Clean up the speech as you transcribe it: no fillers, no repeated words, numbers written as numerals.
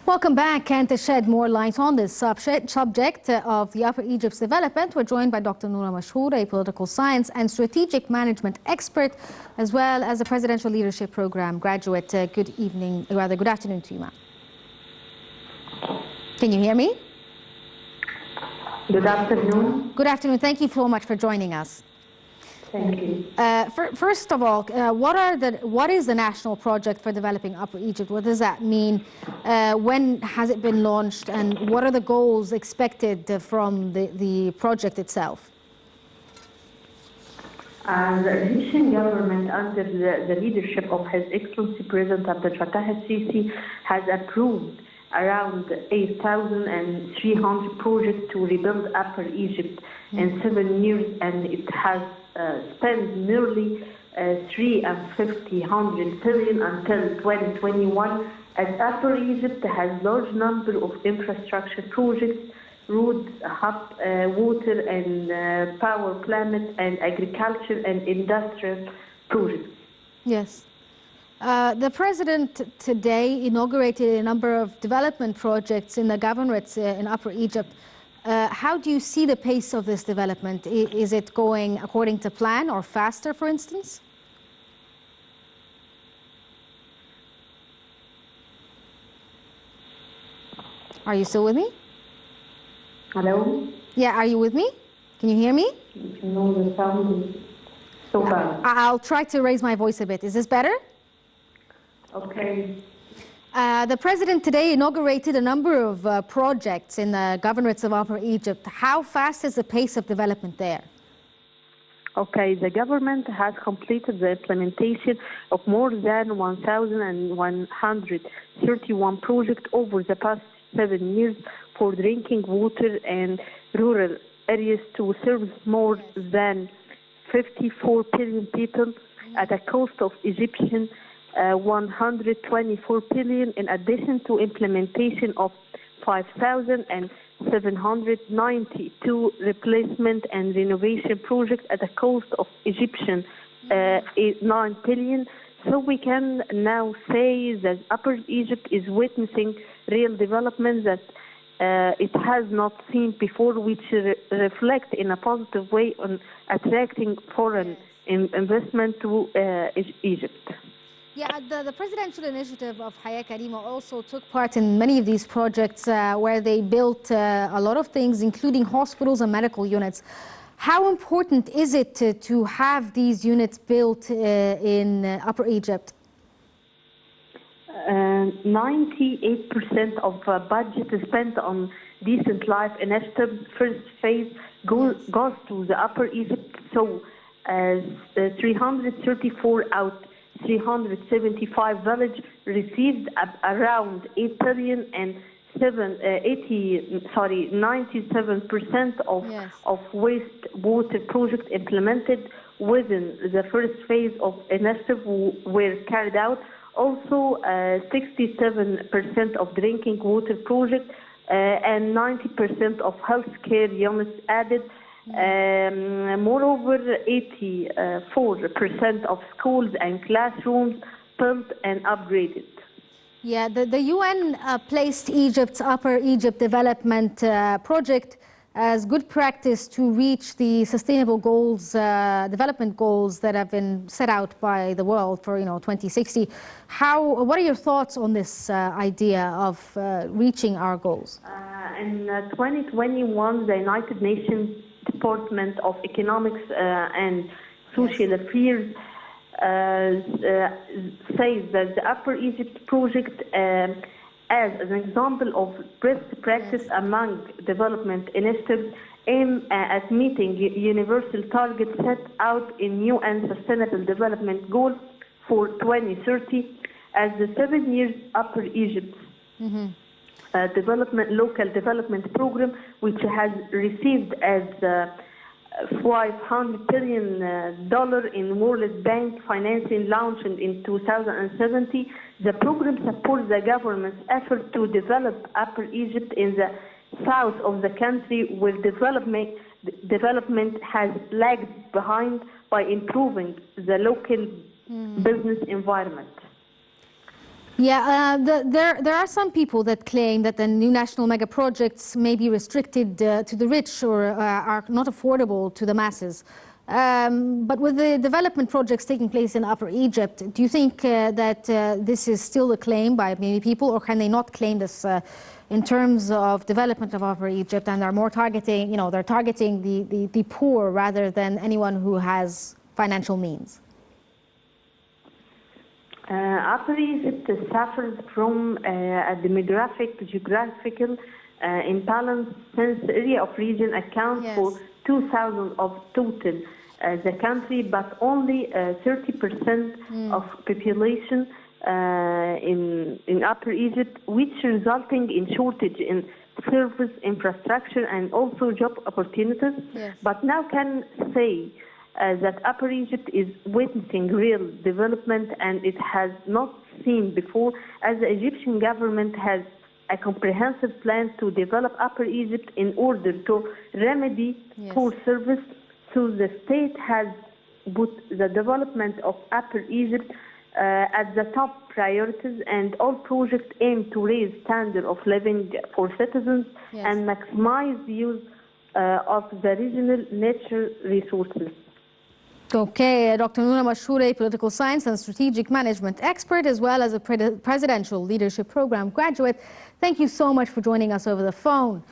Welcome back, and to shed more light on this subject of the Upper Egypt's development, we're joined by Dr. Nora Mashhour, a political science and strategic management expert, as well as a presidential leadership program graduate. Good afternoon to you, ma'am. Can you hear me? Good afternoon. Good afternoon. Thank you so much for joining us. Thank you. First of all, what is the national project for developing Upper Egypt? What does that mean? When has it been launched? And what are the goals expected from the project itself? The Egyptian government, under the leadership of His Excellency President Abdel Fattah el-Sisi, has approved around 8,300 projects to rebuild Upper Egypt in 7 years, and it has spent nearly $350 billion until 2021. As Upper Egypt has large number of infrastructure projects, roads, hub, water and power plant, and agriculture and industrial projects. Yes. The president today inaugurated a number of development projects in the governorates in Upper Egypt. How do you see the pace of this development? Is it going according to plan or faster, for instance? Are you still with me? Hello? Yeah, are you with me? Can you hear me? No, the sound is so bad. I'll try to raise my voice a bit. Is this better? Okay. The president today inaugurated a number of projects in the governorates of Upper Egypt. How fast is the pace of development there? Okay, the government has completed the implementation of more than 1,131 projects over the past 7 years for drinking water and rural areas to serve more than 54 million people at a cost of Egyptian 124 billion, in addition to implementation of 5,792 replacement and renovation projects at a cost of Egyptian 9 billion. So we can now say that Upper Egypt is witnessing real development that it has not seen before, which reflect in a positive way on attracting foreign investment to Egypt. Yeah, the presidential initiative of Hayya Karima also took part in many of these projects where they built a lot of things, including hospitals and medical units. How important is it to have these units built in Upper Egypt? 98% of budget is spent on decent life initiative. First phase goes to the Upper Egypt, so 334 out 375 village received around 8 billion and 97% of wastewater projects implemented within the first phase of initiative were carried out. Also, 67% of drinking water projects and 90% of healthcare units added. Moreover, 84% of schools and classrooms built and upgraded. Yeah, the UN placed Egypt's Upper Egypt Development Project as good practice to reach the sustainable goals, development goals that have been set out by the world for 2060. What are your thoughts on this idea of reaching our goals? In 2021, the United Nations Department of Economics and Social Affairs says that the Upper Egypt project as an example of best practice among development initiatives aim at meeting universal targets set out in UN Sustainable Development Goals for 2030 as the 7 years Upper Egypt local development program, which has received as $500 billion in World Bank financing launched in 2017. The program supports the government's effort to develop Upper Egypt in the south of the country, where development has lagged behind, by improving the local business environment. Yeah, there are some people that claim that the new national mega projects may be restricted to the rich or are not affordable to the masses. But with the development projects taking place in Upper Egypt, do you think that this is still a claim by many people, or can they not claim this in terms of development of Upper Egypt, and are more targeting, they're targeting the poor rather than anyone who has financial means? Upper Egypt suffers from a demographic, geographical imbalance, since the area of region accounts for 2,000 of total the country, but only 30% of population in Upper Egypt, which resulting in shortage in service infrastructure and also job opportunities. Yes. But now can say that Upper Egypt is witnessing real development, and it has not seen before, as the Egyptian government has a comprehensive plan to develop Upper Egypt in order to remedy poor service. So the state has put the development of Upper Egypt at the top priorities, and all projects aim to raise standard of living for citizens and maximize the use of the regional natural resources. Okay, Dr. Nora Mashhour, a political science and strategic management expert, as well as a presidential leadership program graduate. Thank you so much for joining us over the phone.